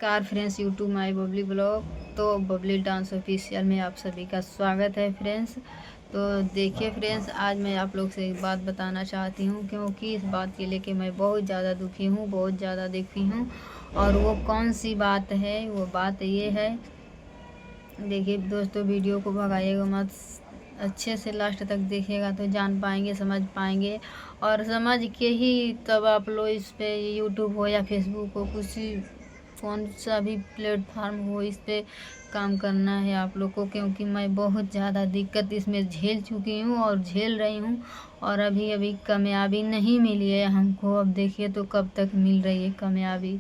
Car friends, YouTube माई Babli blog. तो Babli dance official में आप सभी का स्वागत है फ्रेंड्स। तो देखिए फ्रेंड्स, आज मैं आप लोग से एक बात बताना चाहती हूँ, क्योंकि इस बात के लेके मैं बहुत ज़्यादा दुखी हूँ, बहुत ज़्यादा दुखी हूँ। और वो कौन सी बात है? वो बात ये है, देखिए दोस्तों, वीडियो को भगाइएगा मत, अच्छे से लास्ट तक देखिएगा तो जान पाएंगे, समझ पाएंगे। और समझ के ही तब आप लोग इस पे यूट्यूब हो या फेसबुक हो, कुछ कौन सा भी प्लेटफॉर्म हो, इस पे काम करना है आप लोग को, क्योंकि मैं बहुत ज़्यादा दिक्कत इसमें झेल चुकी हूँ और झेल रही हूँ। और अभी अभी कामयाबी नहीं मिली है हमको। अब देखिए तो कब तक मिल रही है कामयाबी।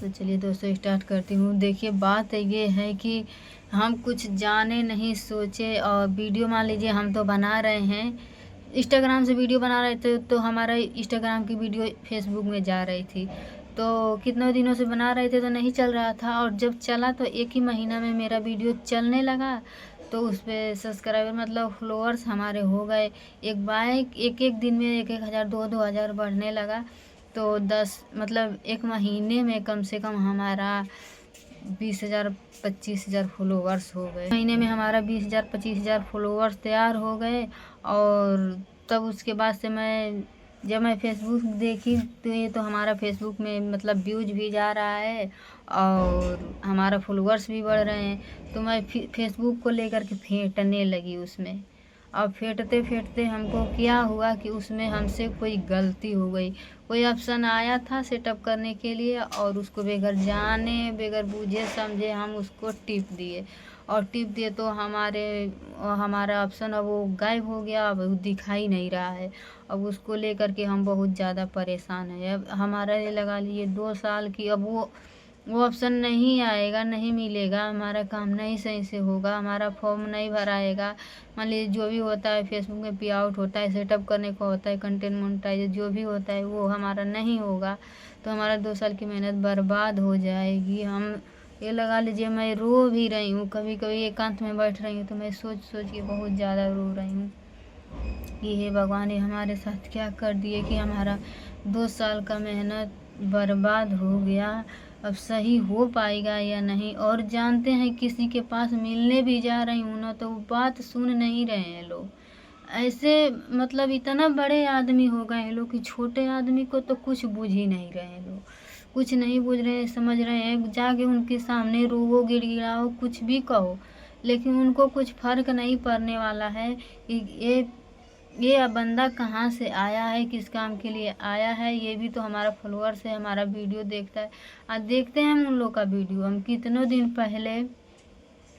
तो चलिए दोस्तों, स्टार्ट करती हूँ। देखिए बात ये है कि हम कुछ जाने नहीं सोचे, और वीडियो मान लीजिए हम तो बना रहे हैं, इंस्टाग्राम से वीडियो बना रहे थे, तो हमारा इंस्टाग्राम की वीडियो फेसबुक में जा रही थी। तो कितने दिनों से बना रहे थे तो नहीं चल रहा था, और जब चला तो एक ही महीना में मेरा वीडियो चलने लगा। तो उस पर सब्सक्राइबर मतलब फॉलोअर्स हमारे हो गए, एक एक दिन में 1,000 2,000 बढ़ने लगा। तो 10 मतलब एक महीने में कम से कम हमारा 20,000 25,000 फॉलोवर्स हो गए। महीने में हमारा 20,000 25,000 फॉलोवर्स तैयार हो गए। और तब उसके बाद से जब मैं फेसबुक देखी तो ये तो हमारा फेसबुक में मतलब व्यूज भी जा रहा है और हमारा फॉलोवर्स भी बढ़ रहे हैं। तो मैं फेसबुक को लेकर के फेंटने लगी उसमें। अब फेंटते फेंटते हमको क्या हुआ कि उसमें हमसे कोई गलती हो गई। कोई ऑप्शन आया था सेटअप करने के लिए, और उसको बगैर जाने बगैर बूझे समझे हम उसको टिप दिए। और टिप दिए तो हमारा ऑप्शन अब वो गायब हो गया, अब वो दिखाई नहीं रहा है। अब उसको लेकर के हम बहुत ज़्यादा परेशान हैं। अब हमारा ये लगा लीजिए 2 साल की, अब वो ऑप्शन नहीं आएगा, नहीं मिलेगा, हमारा काम नहीं सही से होगा, हमारा फॉर्म नहीं भराएगा। मान लीजिए जो भी होता है फेसबुक में पे आउट होता है, सेटअप करने को होता है, कंटेंट मोनेटाइज जो भी होता है वो हमारा नहीं होगा। तो हमारा 2 साल की मेहनत बर्बाद हो जाएगी। हम ये लगा लीजिए, मैं रो भी रही हूँ, कभी कभी एकांत में बैठ रही हूँ तो मैं सोच सोच के बहुत ज़्यादा रो रही हूँ कि हे भगवान, ने हमारे साथ क्या कर दिए कि हमारा 2 साल का मेहनत बर्बाद हो गया। अब सही हो पाएगा या नहीं? और जानते हैं किसी के पास मिलने भी जा रही हूँ ना, तो वो बात सुन नहीं रहे हैं लोग। ऐसे मतलब इतना बड़े आदमी हो गए हैं लोग कि छोटे आदमी को तो कुछ बुझ ही नहीं रहे हैं लोग, कुछ नहीं बुझ रहे हैं, समझ रहे हैं। जाके उनके सामने रोवो, गिड़गिड़ाओ, कुछ भी कहो, लेकिन उनको कुछ फर्क नहीं पड़ने वाला है कि ये बंदा कहाँ से आया है, किस काम के लिए आया है। ये भी तो हमारा फॉलोअर्स है, हमारा वीडियो देखता है। आज देखते हैं हम उन लोग का वीडियो। हम कितनों दिन पहले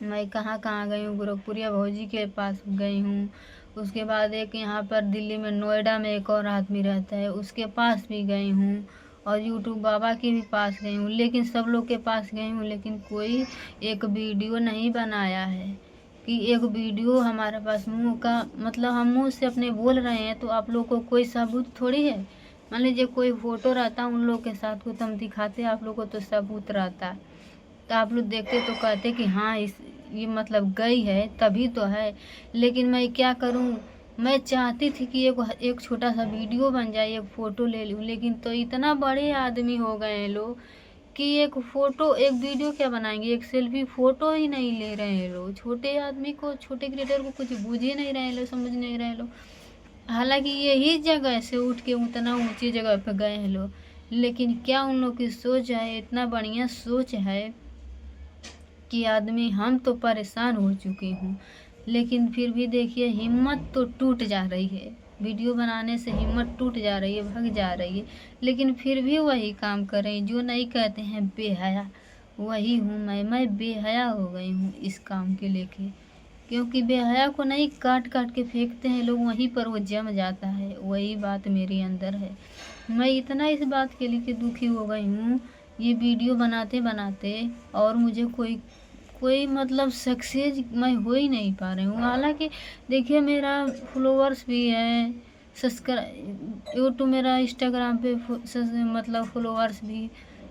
मैं कहाँ कहाँ गई हूँ, गोरखपुरिया भौजी के पास गई हूँ। उसके बाद एक यहाँ पर दिल्ली में नोएडा में एक और आदमी रहता है, उसके पास भी गई हूँ। और यूट्यूब बाबा के भी पास गई हूँ, लेकिन सब लोग के पास गई हूँ, लेकिन कोई एक वीडियो नहीं बनाया है। कि एक वीडियो हमारे पास मुंह का मतलब हम मुंह से अपने बोल रहे हैं, तो आप लोग को कोई सबूत थोड़ी है। मान लीजिए कोई फोटो रहता उन लोग के साथ को तो हम दिखाते, आप लोग को तो सबूत रहता, तो आप लोग देखते तो कहते कि हाँ ये मतलब गई है तभी तो है। लेकिन मैं क्या करूँ, मैं चाहती थी कि एक छोटा सा वीडियो बन जाए, एक फ़ोटो ले लूँ, लेकिन तो इतना बड़े आदमी हो गए हैं लोग कि एक फ़ोटो एक वीडियो क्या बनाएंगे, एक सेल्फी फ़ोटो ही नहीं ले रहे हैं लोग। छोटे आदमी को, छोटे क्रिएटर को कुछ बूझ ही नहीं रहे हैं लोग, समझ नहीं रहे हैं लोग। हालांकि यही जगह से उठ के उतना ऊंची जगह पर गए हैं लोग, लेकिन क्या उन लोग की सोच है, इतना बढ़िया सोच है कि आदमी, हम तो परेशान हो चुकी हूँ। लेकिन फिर भी देखिए हिम्मत तो टूट जा रही है, वीडियो बनाने से हिम्मत टूट जा रही है, भग जा रही है। लेकिन फिर भी वही काम कर रही, जो नहीं कहते हैं बेहया, वही हूँ मैं बेहया हो गई हूँ इस काम के लेके। क्योंकि बेहया को नहीं, काट काट के फेंकते हैं लोग, वहीं पर वो जम जाता है। वही बात मेरे अंदर है। मैं इतना इस बात के लिए दुखी हो गई हूँ, ये वीडियो बनाते बनाते, और मुझे कोई कोई मतलब सक्सेस मैं हो ही नहीं पा रही हूँ। हालांकि देखिए मेरा फॉलोअर्स भी है, सब्सक्राइब यूट्यूब, मेरा इंस्टाग्राम पे मतलब फॉलोअर्स भी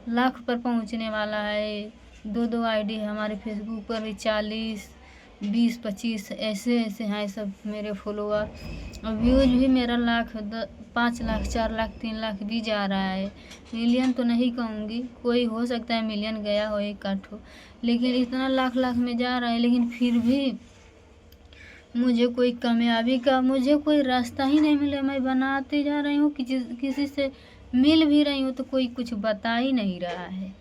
लाख पर पहुँचने वाला है। दो दो आईडी है हमारे, फेसबुक पर भी 40 20 25 ऐसे ऐसे हैं सब मेरे फॉलोअर। और व्यूज भी मेरा 5 लाख 4 लाख 3 लाख भी जा रहा है। मिलियन तो नहीं कहूँगी, कोई हो सकता है मिलियन गया हो एक आध हो, लेकिन इतना लाख लाख में जा रहा है। लेकिन फिर भी मुझे कोई कामयाबी का मुझे कोई रास्ता ही नहीं मिला। मैं बनाते जा रही हूँ, किसी से मिल भी रही हूँ तो कोई कुछ बता ही नहीं रहा है।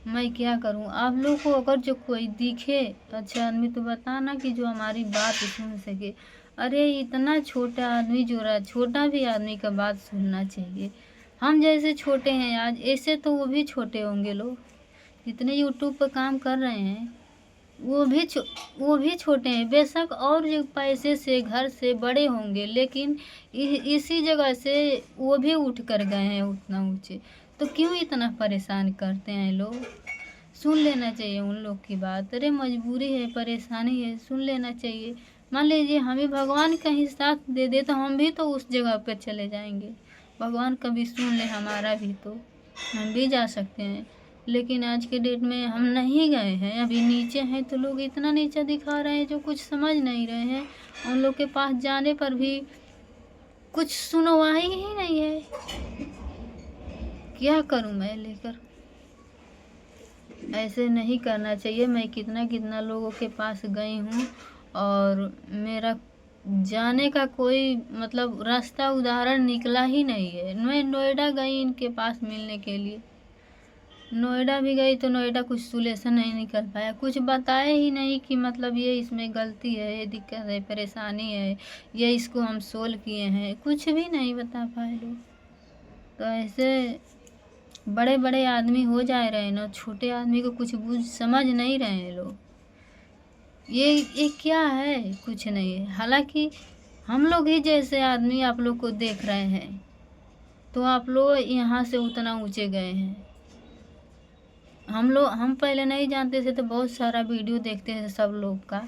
मैं क्या करूँ? आप लोग को अगर जो कोई दिखे अच्छा आदमी तो बताना कि जो हमारी बात सुन सके। अरे इतना छोटा आदमी जो रहा, छोटा भी आदमी का बात सुनना चाहिए। हम जैसे छोटे हैं आज, ऐसे तो वो भी छोटे होंगे लोग जितने यूट्यूब पर काम कर रहे हैं, वो भी छोटे हैं बेशक, और जो पैसे से घर से बड़े होंगे, लेकिन इसी जगह से वो भी उठ कर गए हैं उतना ऊंचे। तो क्यों इतना परेशान करते हैं लोग? सुन लेना चाहिए उन लोग की बात। अरे मजबूरी है, परेशानी है, सुन लेना चाहिए। मान लीजिए हमें भगवान कहीं साथ दे दे तो हम भी तो उस जगह पर चले जाएंगे। भगवान कभी सुन ले हमारा भी तो हम भी जा सकते हैं। लेकिन आज के डेट में हम नहीं गए हैं, अभी नीचे हैं तो लोग इतना नीचा दिखा रहे हैं जो कुछ समझ नहीं रहे हैं। उन लोग के पास जाने पर भी कुछ सुनवाई ही नहीं है। क्या करूं मैं लेकर? ऐसे नहीं करना चाहिए। मैं कितना कितना लोगों के पास गई हूँ और मेरा जाने का कोई मतलब रास्ता उदाहरण निकला ही नहीं है। मैं नोएडा गई इनके पास मिलने के लिए, नोएडा भी गई तो नोएडा कुछ सोल्यूशन नहीं निकल पाया, कुछ बताए ही नहीं कि मतलब ये इसमें गलती है, ये दिक्कत है, परेशानी है, ये इसको हम सोल्व किए हैं, कुछ भी नहीं बता पाए लोग। तो ऐसे बड़े बड़े आदमी हो जा रहे हैं ना, छोटे आदमी को कुछ समझ नहीं रहे हैं लोग। ये क्या है? कुछ नहीं है। हालांकि हम लोग ही जैसे आदमी आप लोग को देख रहे हैं तो आप लोग यहाँ से उतना ऊंचे गए हैं। हम पहले नहीं जानते थे तो बहुत सारा वीडियो देखते थे सब लोग का,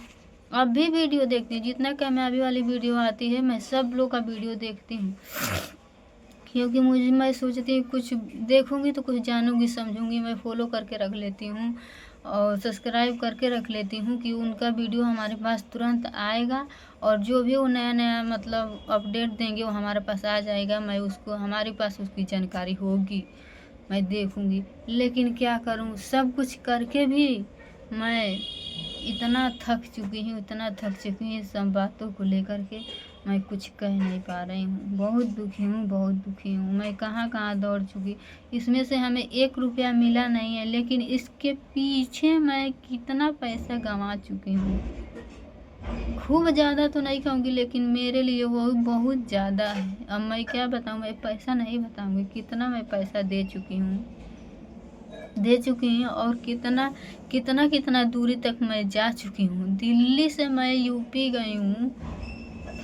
अब भी वीडियो देखती हूँ। जितना कामयाबी वाली वीडियो आती है मैं सब लोग का वीडियो देखती हूँ, क्योंकि मैं सोचती हूँ कुछ देखूँगी तो कुछ जानूँगी समझूँगी। मैं फॉलो करके रख लेती हूँ और सब्सक्राइब करके रख लेती हूँ कि उनका वीडियो हमारे पास तुरंत आएगा और जो भी वो नया नया मतलब अपडेट देंगे वो हमारे पास आ जाएगा। मैं उसको हमारे पास उसकी जानकारी होगी, मैं देखूँगी। लेकिन क्या करूँ, सब कुछ करके भी मैं इतना थक चुकी हूँ, इतना थक चुकी हूँ सब बातों को लेकर के, मैं कुछ कह नहीं पा रही हूँ। बहुत दुखी हूँ, बहुत दुखी हूँ। मैं कहाँ कहाँ दौड़ चुकी, इसमें से हमें 1 रुपया मिला नहीं है, लेकिन इसके पीछे मैं कितना पैसा गंवा चुकी हूँ। खूब ज़्यादा तो नहीं कहूँगी, लेकिन मेरे लिए वो बहुत ज़्यादा है। अब मैं क्या बताऊँ, मैं पैसा नहीं बताऊँगी कितना मैं पैसा दे चुकी हूँ और कितना दूरी तक मैं जा चुकी हूँ। दिल्ली से मैं यूपी गई हूँ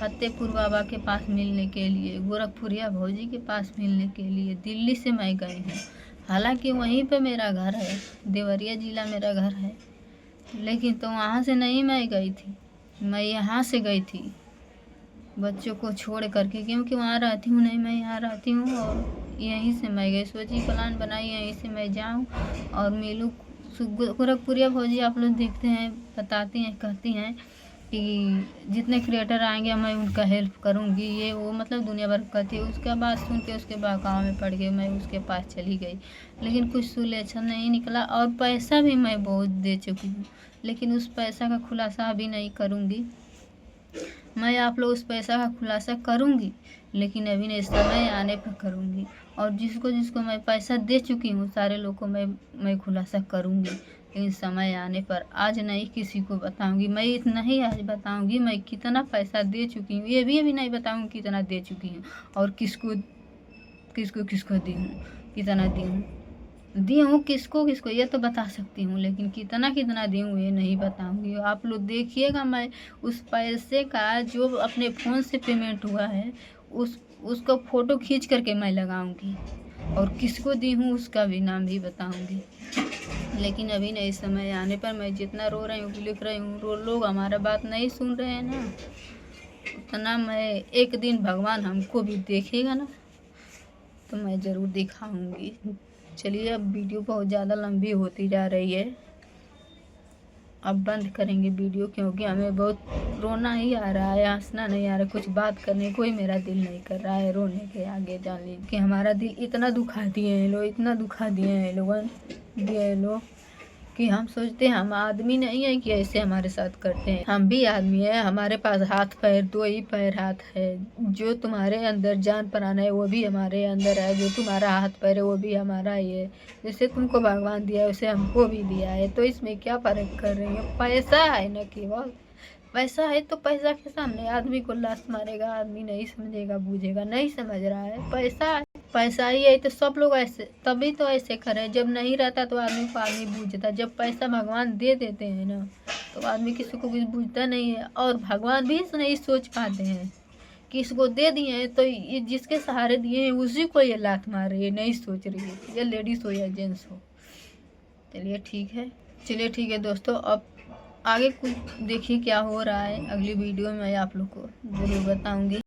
फतेहपुर बाबा के पास मिलने के लिए, गोरखपुरिया भौजी के पास मिलने के लिए दिल्ली से मैं गई हूँ। हालांकि वहीं पे मेरा घर है, देवरिया ज़िला मेरा घर है, लेकिन तो वहाँ से नहीं मैं गई थी, मैं यहाँ से गई थी बच्चों को छोड़ करके, क्योंकि वहाँ रहती हूँ नहीं, मैं यहाँ रहती हूँ और यहीं से मैं गई। सोची प्लान बनाई यहीं से मैं जाऊँ और मिलूँ। गोरखपुरिया भौजी आप लोग देखते हैं, बताती हैं, कहती हैं कि जितने क्रिएटर आएंगे मैं उनका हेल्प करूँगी, ये वो मतलब दुनिया भर कहती है। उसके बाद सुन के उसके बहकावे में पड़ गई, मैं उसके पास चली गई, लेकिन कुछ सोल्यूशन नहीं निकला और पैसा भी मैं बहुत दे चुकी हूँ। लेकिन उस पैसा का खुलासा अभी नहीं करूँगी मैं, आप लोग उस पैसा का खुलासा करूँगी लेकिन अभी नहीं, समय आने पर करूँगी। और जिसको जिसको मैं पैसा दे चुकी हूँ सारे लोग को मैं खुलासा करूँगी, लेकिन समय आने पर। आज नहीं किसी को बताऊँगी, मैं इतना ही आज बताऊँगी मैं कितना पैसा दे चुकी हूँ। ये भी अभी नहीं बताऊँगी कितना दे चुकी हूँ और किसको दी हूँ, कितना दी हूँ किसको ये तो बता सकती हूँ, लेकिन कितना दी हूँ ये नहीं बताऊँगी। आप लोग देखिएगा, मैं उस पैसे का जो अपने फ़ोन से पेमेंट हुआ है उसको फ़ोटो खींच करके मैं लगाऊंगी और किसको दी हूँ उसका भी नाम भी बताऊंगी। लेकिन अभी नहीं, समय आने पर। मैं जितना रो रही हूँ, लिख रही हूँ, लोग हमारा बात नहीं सुन रहे हैं ना, उतना मैं एक दिन भगवान हमको भी देखेगा ना तो मैं ज़रूर दिखाऊंगी। चलिए, अब वीडियो बहुत ज़्यादा लंबी होती जा रही है। अब बंद करेंगे वीडियो, क्योंकि हमें बहुत रोना ही आ रहा है, हंसना नहीं आ रहा, कुछ बात करने को ही मेरा दिल नहीं कर रहा है रोने के आगे। जान लीजिए कि हमारा दिल इतना दुखा दिए हैं लोग, इतना दुखा दिए हैं लोग कि हम सोचते हैं हम आदमी नहीं है कि ऐसे हमारे साथ करते हैं। हम भी आदमी है, हमारे पास हाथ पैर, दो ही पैर हाथ है। जो तुम्हारे अंदर जान प्राण है वो भी हमारे अंदर है, जो तुम्हारा हाथ पैर है वो भी हमारा ही है। जैसे तुमको भगवान दिया है वैसे हमको भी दिया है, तो इसमें क्या फर्क कर रही है? पैसा है न, केवल पैसा है तो पैसा के सामने आदमी को लात मारेगा, आदमी नहीं समझेगा बूझेगा, नहीं समझ रहा है। पैसा ही है तो सब लोग ऐसे, तभी तो ऐसे करें। जब नहीं रहता तो आदमी को आदमी बूझता, जब पैसा भगवान दे देते हैं ना तो आदमी किसी को कुछ बूझता नहीं है। और भगवान भी नहीं सोच पाते हैं कि इसको दे दिए हैं तो ये जिसके सहारे दिए हैं उसी को ये लात मार रही है, नहीं सोच रही है, ये लेडीज हो या जेंट्स हो। चलिए ठीक है दोस्तों, अब आगे कुछ देखिए क्या हो रहा है। अगली वीडियो में मैं आप लोग को ज़रूर बताऊंगी।